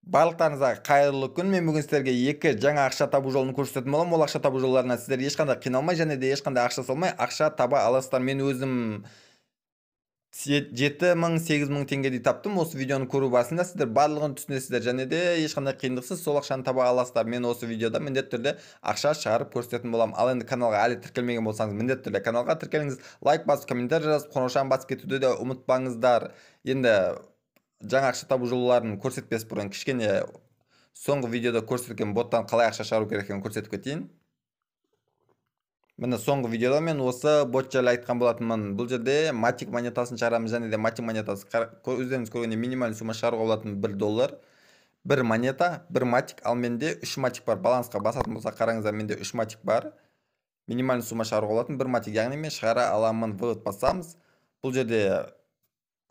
Барлықтарыңызға қайырлы күн. Мен бүгін сіздерге екі жаңа ақша табу жолын көрсететін боламын. Ол ақша табу жолдарына сіздер ешқандай қиналмай және де ешқандай ақша салмай ақша таба аласыздар. Мен өзім 7 мың 8 мың теңгедей таптым. Осы видеоны көру барысында сіздер барлығын түсінесіздер және де ешқандай қиындықсыз сол ақшаны таба аласыздар. Мен осы видеода міндетті түрде ақша шығарып көрсететін боламын. Ал енді каналға әлі тіркелмеген болсаңыз, міндетті түрде каналға тіркеліңіз, лайк басып, комментарий жазып, қоңыраушаны басып кетуді де ұмытпаңыздар. Енді жаңа ақша табу жолдарын көрсетпес бұрын кішкене соңғы видеода көрсеткен боттан қалай ақша шығару керек екенін көрсетіп кетейін. Міне соңғы видеода мен осы бот жайлы айтқан болатынмын. Бұл жерде матик монетасын шығарамыз және де матик монетасы өздеріңіз көргендей минимальный сумма шығаруға болатын $1, бір монета, бір матик. Ал менде 3 матик бар. Балансқа басатын болса қараңыздар, менде 3 матик бар. Минимальный сумма шығаруға болатын бір матик, яғни мен шығара аламын. Вывод басамыз. Бұл жерде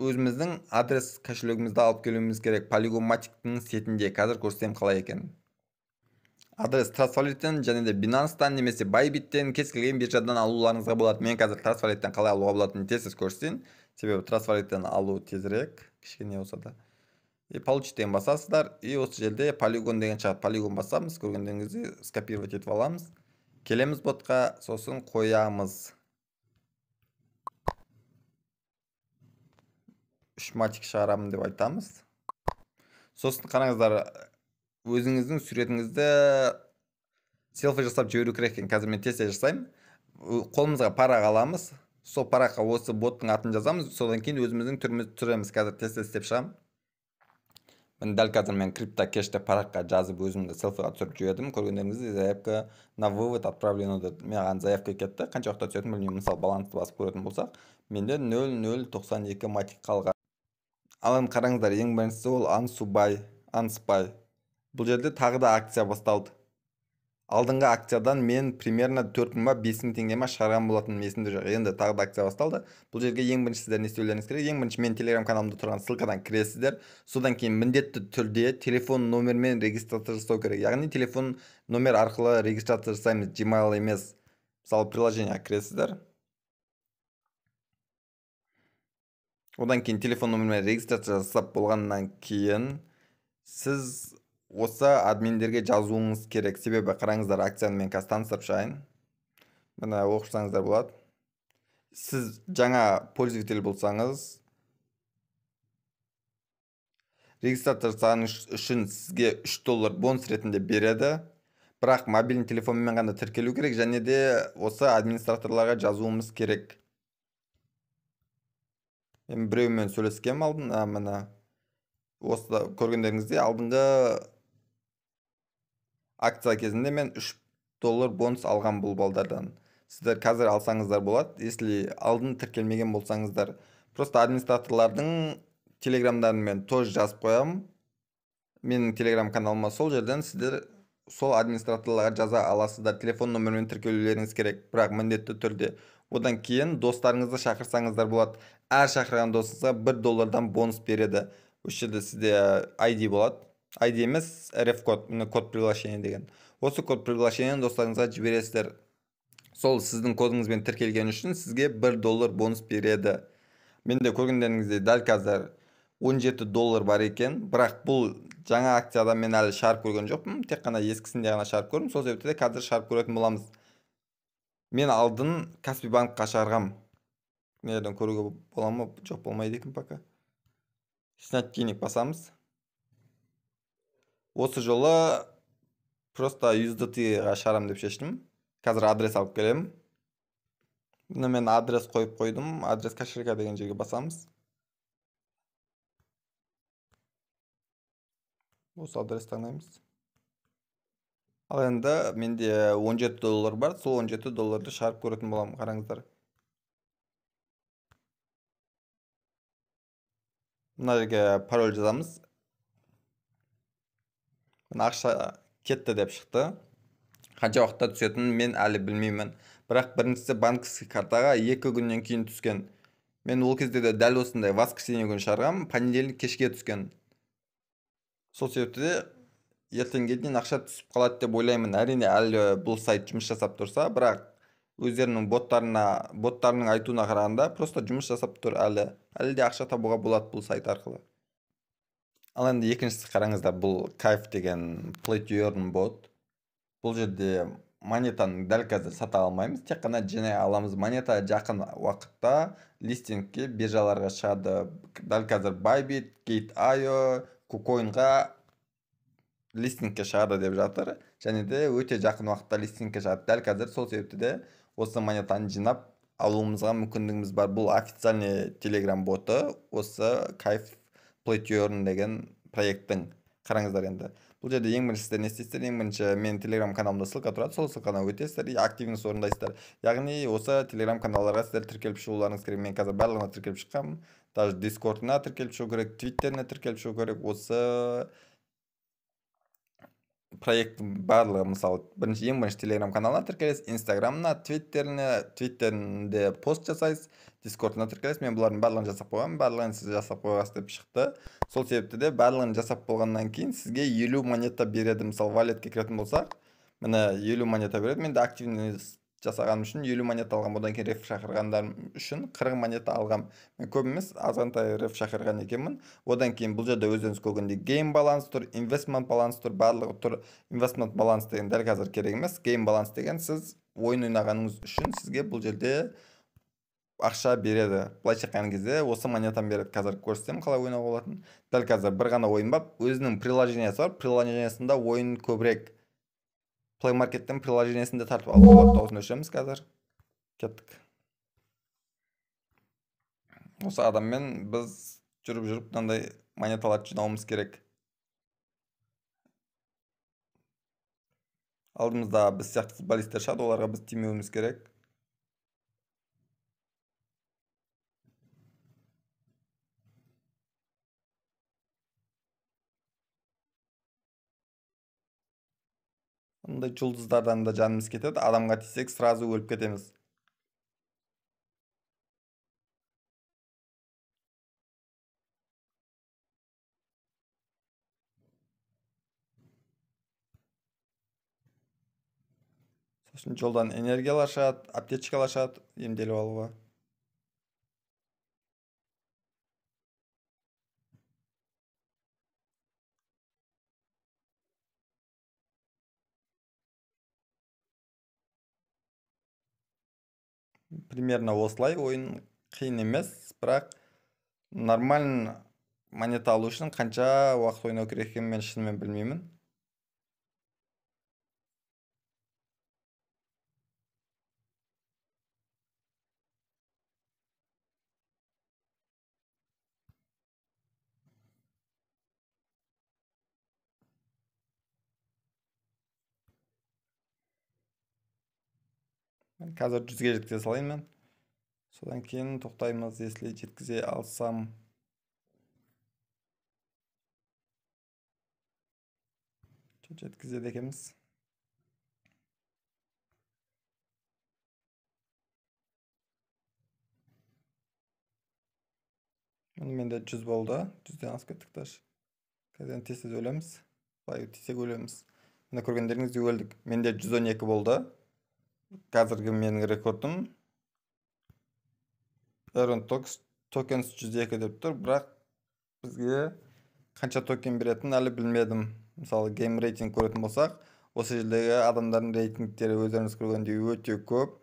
өзіміздің адрес кошелегімізді алып келуіміз керек. Polygon Matic-тің сетінде қазір көрсетем қалай екенін. Адрес Trust Wallet-тен және де Binance-тан немесе Bybit-тен кез келген биржадан алуларыңызға болады. Мен қазір Trust Wallet-тен қалай алуға болатынын тез көрсетейін. Себебі Trust Wallet-тен алу тезірек, кішкене болса да. Получить деген басасыздар. И осы жерде Polygon деген шығады. Polygon басамыз, көргендеріңізді скопировать етіп аламыз. Келеміз ботқа, сосын қоямыз. 3 матик шығарамын деп айтамыз. Сосын қараңыздар, өзіңіздің суретіңізді селфи жасап жіберу керек екен. Қазір мен тез жасаймын. Қолымызға парақ аламыз. Сол параққа осы боттың атын жазамыз. Содан кейін өзіміздің түрімізді түсіреміз. Қазір тез істеп шығамын. Дәл қазір мен крипто кэште параққа жазып өзімді селфиға түсіріп жібердім. Көргендеріңізде заявка на вывод отправлено деп маған заявка кетті. Қанша уақытта түсетінін білмеймін. Мысалы балансты басып көретін болсақ, менде 0.092 матик қалған. Ал енді қараңыздар, ең біріншісі ол Unspy. Бұл жерде тағы да акция басталды. Алдыңғы акциядан мен примерно 4 мың ба 5 мың теңге ма шығарған болатын, есімде жоқ. Енді тағы да акция басталды. Бұл жерге ең бірінші сіздер не істеулеріңіз керек? Ең бірінші мен телеграм каналымда тұрған ссылкадан кіресіздер. Содан кейін міндетті түрде телефон номермен регистрация жасау керек. Яғни телефон номер арқылы регистрация жасаймыз, Gmail емес. Мысалы приложениеге кіресіздер. Одан кейін телефон номермен регистрация жасап болғаннан кейін сіз осы админдерге жазуыңыз керек. Себебі қараңыздар, акцияны мен қазір таныстырып шығайын. Міне оқысаңыздар болады. Сіз жаңа пользователь болсаңыз, регистрация жасаған үшін сізге $3 бонус ретінде береді. Бірақ мобильный телефонмен ғана тіркелу керек және де осы администраторларға жазуымыз керек. Мен біреумен сөйлескем алдын, міне осы көргендеріңізде алдыңғы акция кезінде мен $3 бонус алған бұл балдардан. Сіздер қазір алсаңыздар болады. Если алдын тіркелмеген болсаңыздар, просто администраторлардың телеграмдарын мен тоже жазып қоямын. Менің телеграм каналыма сол жерден сіздер сол администраторларға жаза аласыздар. Телефон номермен тіркелулеріңіз керек, бірақ міндетті түрде. Одан кейін достарыңызды шақырсаңыздар болады. Әр шақырған досыңызға $1 бонус береді. Осы жерде сізде ID болады. ID емес, RF код, код приглашение деген. Осы код приглашениені достарыңызға жібересіздер. Сол сіздің кодыңызбен тіркелген үшін сізге $1 бонус береді. Менде көргендеріңізде дәл қазір $17 бар екен. Бірақ бұл жаңа акцияда мен әлі шығарып көрген жоқпын. Тек қана ескісінде ғана шығарып көрдім. Сол себепті де қазір шығарып көретін боламыз. Мен алдын Каспи банкқа шығарғам. Неден көруге бола ма? Жоқ, болмайды екен пока. Снять денег басамыз. Осы жолы просто USDT-ға шығарам деп шештім. Қазір адрес алып келем. Бұны мен адрес қойып қойдым. Адрес кошелька деген жерге басамыз. Осы адрес таңдаймыз. Ал енді менде $17 бар. Сол $17-ды шығарып көретін болам. Қараңыздар. Мына жерге пароль жазамыз. Ақша кетті деп шықты. Қанша уақытта түсетінін мен әлі білмеймін. Бірақ біріншісі банковский картаға 2 күннен кейін түскен. Мен ол кезде де дәл осындай воскресенье күні шығарғам, понедельник кешке түскен. Сол себепті де ертеңге дейін ақша түсіп қалады деп ойлаймын. Әрине әлі бұл сайт жұмыс жасап тұрса, бірақ өздерінің боттарының айтуына қарағанда просто жұмыс жасап тұр әлі. Әлі де ақша табуға болады бұл сайт арқылы. Ал енді екіншісі қараңыздар, бұл Kayf деген play to earn бот. Бұл жерде монетаны дәл қазір сата алмаймыз, тек қана жинай аламыз. Монета жақын уақытта листингке биржаларға шығады. Дәл қазір Bybit, Gate.io, KuCoinға листингке шығады деп жатыр. Және де өте жақын уақытта листингке шығады. Дәл қазір сол себепті де осы монетаны жинап алуымызға мүмкіндігіміз бар. Бұл официальный телеграм боты, осы Kayf play to earn деген проекттің. Қараңыздар енді. Бұл жерде ең біріншісі не істейсіздер? Ең бірінші менің телеграм каналымда ссылка тұрады, сол ссылканы өтесіздер и активность орындайсыздар. Яғни осы телеграм каналдарға сіздер тіркеліп шығуларыңыз керек. Мен қазір барлығына тіркеліп шыққанмын. Даже Discord'ына тіркеліп шығу керек, Twitter'іне тіркеліп шығу керек. Осы проекттің барлығы, мысалы, ең бірінші телеграм каналына тіркелесіз, инстаграмына, твиттерінде пост жасайсыз, дискордына тіркелесіз. Мен бұлардың барлығын жасап қойғанмын, барлығын сіз жасап қойғансыз деп шықты. Сол себепті де барлығын жасап болғаннан кейін сізге 50 монета береді. Мысалы, валетке кіретін болсақ, міне 50 монета береді. Мен де активность жасағаным үшін 50 монета алғам. Одан кейін реф шақырғандарым үшін 40 монета алғам. Мен көп емес, азғантай реф шақырған екенмін. Одан кейін бұл жерде өздеріңіз көргендей гейм баланс тұр, инвестмент баланс тұр, барлығы тұр. Инвестмент баланс деген дәл қазір керек емес. Гейм баланс деген сіз ойын ойнағаныңыз үшін сізге бұл жерде ақша береді. Былайша айтқан кезде осы монетаны береді. Қазір көрсетемін қалай ойнауға болатынын. Дәл қазір бір ғана ойын бар, өзінің приложениесі бар. Приложениесінде ойын көбірек. Play Market'ten приложениесінде тартып алуға болады. Осыны өшіреміз қазір. Кеттік. Осы адаммен біз жүріп мынандай монеталарды жинауымыз керек. Алдымызда біз сияқты футболисттер шығады, оларға біз тимеуіміз керек. Мұндай жұлдыздардан да жанымыз кетеді. Адамға тисек, сразу өліп кетеміз. Сосын жолдан энергиялар шығады, аптечкалар шығады, емделіп алуға. Примерно осылай. Ойын қиын емес, бірақ нормально монета алу үшін қанша уақыт ойнау керек екенін мен шынымен білмеймін. Мен қазір 100-ге жеткізе салайын мен. Содан кейін тоқтаймыз, если жеткізе алсам. Жеткізеді екенбіз. Менде 100 болды. 100-ден асып кеттік даже. Қазір тез өлеміз. Былай тезек өлеміз. Мына көргендеріңізде өлдік. Менде 112 болды. Қазіргі менің рекордым. Earn tokens 102 деп тұр, бірақ бізге қанша токен беретін әлі білмедім. Мысалы, гейм рейтинг көретін болсақ, осы жердегі адамдардың рейтингтері өздеріңіз көргендей өте көп.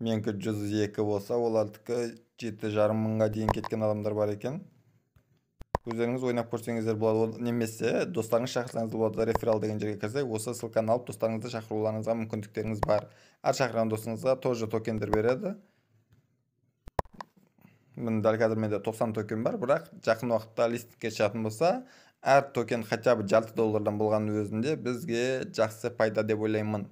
Менікі 102 болса, олардікі 7,5 мыңға дейін кеткен адамдар бар екен. Өздеріңіз ойнап көрсеңіздер болады, немесе достарыңыз шақырсаңыз болады. Реферал деген жерге кірсек, осы ссылканы алып достарыңызды шақыруларыңызға мүмкіндіктеріңіз бар. Әр шақырған досыңызға тоже токендер береді. Мен дәл қазір менде 90 токен бар, бірақ жақын уақытта листингке шығатын болса, әр токен хотя бы $0,5 болған өзінде бізге жақсы пайда деп ойлаймын.